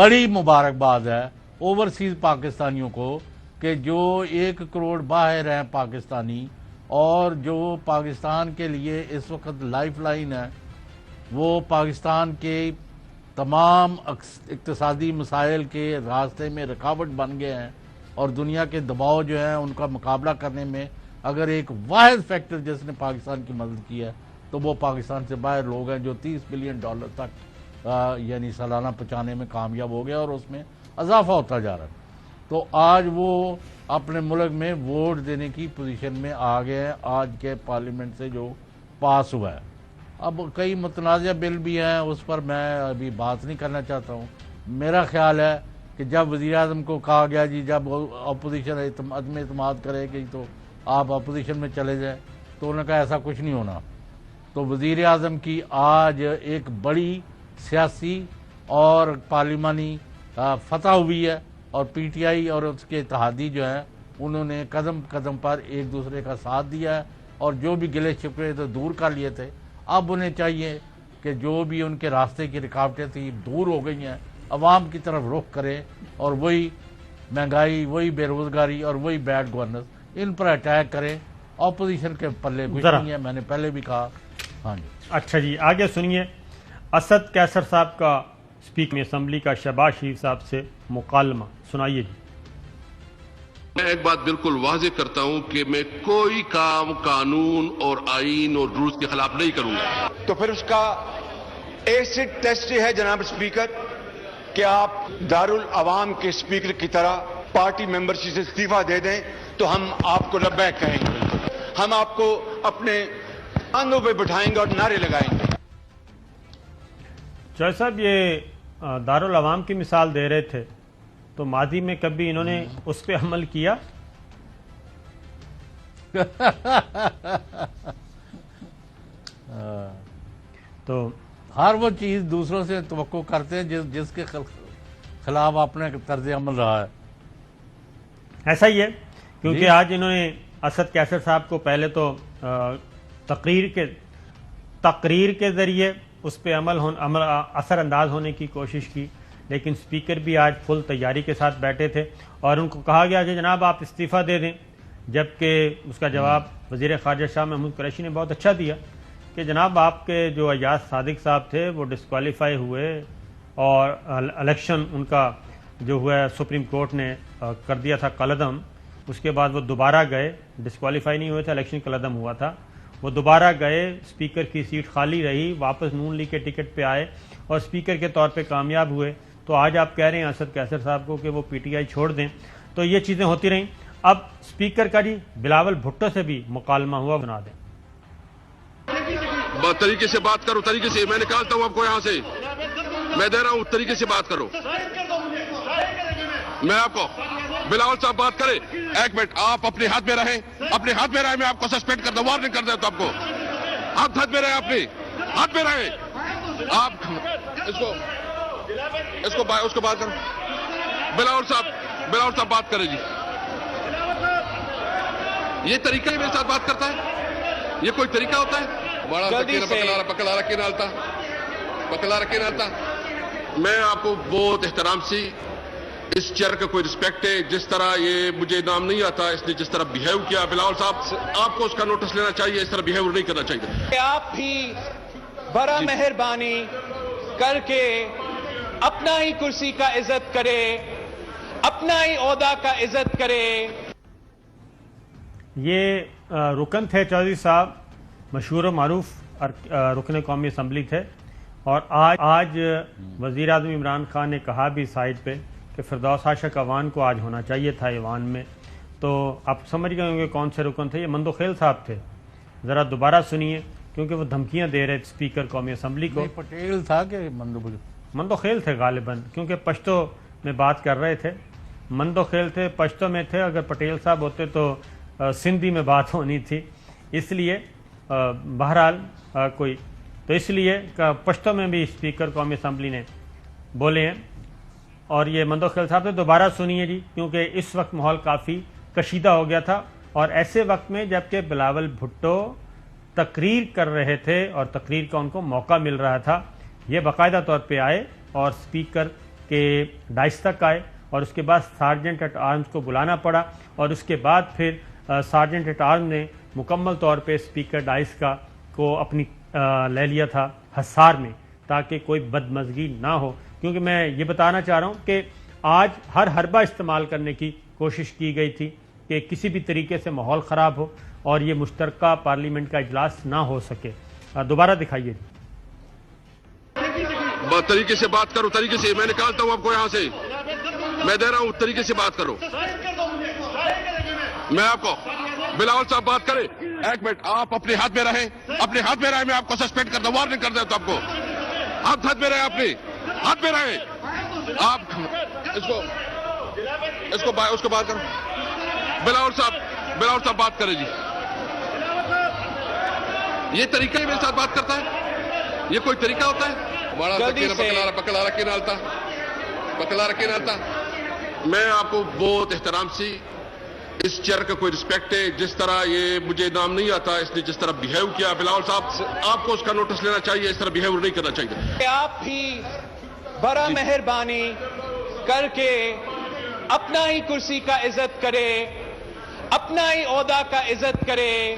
बड़ी मुबारकबाद है ओवरसीज़ पाकिस्तानियों को कि जो 1 करोड़ बाहर हैं पाकिस्तानी, और जो पाकिस्तान के लिए इस वक्त लाइफ लाइन है, वो पाकिस्तान के तमाम इक्तिसादी मसाइल के रास्ते में रुकावट बन गए हैं, और दुनिया के दबाव जो हैं उनका मुकाबला करने में अगर एक वाहिद फैक्टर जिसने पाकिस्तान की मदद की है तो वो पाकिस्तान से बाहर लोग हैं जो $30 बिलियन तक यानी सालाना पहुँचाने में कामयाब हो गया, और उसमें इजाफा होता जा रहा है। तो आज वो अपने मुल्क में वोट देने की पोजीशन में आ गए हैं आज के पार्लियामेंट से जो पास हुआ है। अब कई मुतनाज़ा बिल भी हैं, उस पर मैं अभी बात नहीं करना चाहता हूँ। मेरा ख्याल है कि जब वज़ीर-ए-आज़म को कहा गया जी जब अपोजिशन अदम एतमाद करेगी तो आप अपोजिशन में चले जाएं, तो उन्होंने कहा ऐसा कुछ नहीं होना। तो वज़ीर-ए-आज़म की आज एक बड़ी सियासी और पार्लिमानी फतह हुई है, और पीटीआई और उसके इत्तेहादी जो हैं उन्होंने कदम कदम पर एक दूसरे का साथ दिया है, और जो भी गिले शिकवे तो दूर कर लिए थे। अब उन्हें चाहिए कि जो भी उनके रास्ते की रुकावटें थी दूर हो गई हैं, अवाम की तरफ रुख करें, और वही महंगाई, वही बेरोज़गारी और वही बैड गवर्नेंस, इन पर अटैक करें। अपोजिशन के पल्ले कुछ नहीं है, मैंने पहले भी कहा। हाँ जी, अच्छा जी, आगे सुनिए असद कैसर साहब का स्पीकर में असम्बली का शहबाज शरीफ साहब से मुकालमा सुनाइए जी। मैं एक बात बिल्कुल वाज़ेह करता हूं कि मैं कोई काम कानून और आईन और रूल्स के खिलाफ नहीं करूंगा। तो फिर उसका एसिड टेस्ट है जनाब स्पीकर कि आप दारुल अवाम के स्पीकर की तरह पार्टी मेंबरशिप से इस्तीफा दे दें, तो हम आपको लब्बैक कहेंगे, हम आपको अपने कांधों पे बिठाएंगे और नारे लगाएंगे। चौधरी साहब, ये दारुल अवाम की मिसाल दे रहे थे, तो माजी में कभी इन्होंने उस पर अमल किया? तो हर वो चीज़ दूसरों से तवक्को करते हैं जिसके खिलाफ अपने तर्ज अमल रहा है। ऐसा ही है, क्योंकि आज इन्होंने असद कैसर साहब को पहले तो तकरीर के जरिए उस पर असर अंदाज होने की कोशिश की, लेकिन स्पीकर भी आज फुल तैयारी के साथ बैठे थे और उनको कहा गया कि जनाब आप इस्तीफ़ा दे दें, जबकि उसका जवाब वज़ीर ख़ारिजा शाह महमूद कुरैशी ने बहुत अच्छा दिया कि जनाब आपके जो अय्याज सादिक साहब थे वो डिस्क्वालीफाई हुए, और इलेक्शन उनका जो हुआ सुप्रीम कोर्ट ने कर दिया था कलअदम, उसके बाद वो दोबारा गए, डिस्क्वालीफाई नहीं हुए थे, इलेक्शन कलअदम हुआ था, वो दोबारा गए, स्पीकर की सीट खाली रही, वापस नून लीग के टिकट पे आए और स्पीकर के तौर पे कामयाब हुए। तो आज आप कह रहे हैं असद कैसर साहब को कि वो पीटीआई छोड़ दें, तो ये चीज़ें होती रहीं। अब स्पीकर का जी बिलावल भुट्टो से भी मुकालमा हुआ, बना दें। तरीके से बात करो, तरीके से, मैं निकालता हूं आपको यहां से, मैं दे रहा हूं, तरीके से बात करो। मैं आपको बिलावल साहब बात करें, एक मिनट, आप अपने हाथ में रहें, अपने हाथ में रहें, मैं आपको सस्पेंड कर दूं, वार्निंग कर देता हूं आपको। आप हाथ में रहें, अपने हाथ में रहें, आप उसको बात करो। बिलावल साहब बात करें जी। ये तरीका मेरे साथ बात करता है, ये कोई तरीका होता है? बड़ा पकड़ा रखे नालता। मैं आपको बहुत एहतराम से, इस चेयर का कोई रिस्पेक्ट है, जिस तरह ये मुझे नाम नहीं आता, इसने जिस तरह बिहेव किया बिलावल साहब, आपको उसका नोटिस लेना चाहिए, इस तरह बिहेव नहीं करना चाहिए। आप भी बड़ा मेहरबानी करके अपना ही कुर्सी का इज्जत करे, अपना ही ओहदा का इज्जत करे। ये रुकन थे चौधरी साहब, मशहूर व मारूफ रुकन कौमी असम्बली थे, और आज वज़ीर आज़म इमरान खान ने कहा भी साइड पे कि फिरदौस आशक अवान को आज होना चाहिए था ईवान में। तो आप समझ गए होंगे कौन से रुकन थे, ये मंदोखेल साहब थे। ज़रा दोबारा सुनिए, क्योंकि वो धमकियां दे रहे थे स्पीकर कौमी असम्बली को। पटेल था कि मंदोखेल थे गालिबन, क्योंकि पश्तो में बात कर रहे थे, मंदोखेल थे, पश्तो में थे। अगर पटेल साहब होते तो सिंधी में बात होनी थी, इसलिए बहरहाल कोई तो इसलिए पश्तो में भी स्पीकर कौमी असम्बली ने बोले हैं। और ये मंदोखेल साहब से दोबारा सुनिए जी, क्योंकि इस वक्त माहौल काफ़ी कशीदा हो गया था, और ऐसे वक्त में जबकि बिलावल भुट्टो तकरीर कर रहे थे और तकरीर का उनको मौका मिल रहा था, ये बाकायदा तौर पे आए और स्पीकर کہ ڈائس تک آئے اور اس کے بعد سارجنٹ ایٹ آرمز کو بلانا پڑا اور اس کے بعد پھر سارجنٹ ایٹ آرم نے مکمل طور پہ اسپیکر ڈائس کو اپنی لے لیا تھا حصار میں تاکہ کوئی بدمزگی نہ ہو، کیونکہ میں یہ بتانا چاہ رہا ہوں کہ آج ہر حربہ استعمال کرنے کی کوشش کی گئی تھی کہ کسی بھی طریقے سے ماحول خراب ہو اور یہ مشترکہ پارلیمنٹ کا اجلاس نہ ہو سکے۔ دوبارہ دکھائیے۔ طریقے سے بات کرو، طریقے سے میں نکالتا ہوں آپ کو یہاں سے، میں دے رہا ہوں طریقے سے بات کرو۔ میں آپ کو بلاول صاحب بات کریں، ایک منٹ آپ اپنے ہاتھ میں رہیں، اپنے ہاتھ میں رہیں، میں آپ کو سسپینڈ کرتا ہوں، وارننگ کر دیتا ہوں آپ کو۔ ہاتھ میں رہیں، اپنے ہاتھ میں رہیں، آپ اس کو بات کرو۔ بلاول صاحب بات کریں جی۔ یہ طریقہ میرے ساتھ بات کرتا ہے، یہ کوئی طریقہ ہوتا ہے؟ بڑا پکلا رکھے نالتا۔ میں آپ کو بہت احترام سے، اس چیئر کا کوئی رسپیکٹ ہے، جس طرح یہ مجھے نام نہیں آتا، اس نے جس طرح بیہیو کیا بلاول صاحب، آپ کو اس کا نوٹس لینا چاہیے، اس طرح بیہیو نہیں کرنا چاہیے۔ آپ بھی بڑا مہربانی کر کے اپنا ہی کرسی کا عزت کرے، اپنا ہی عہدہ کا عزت کرے،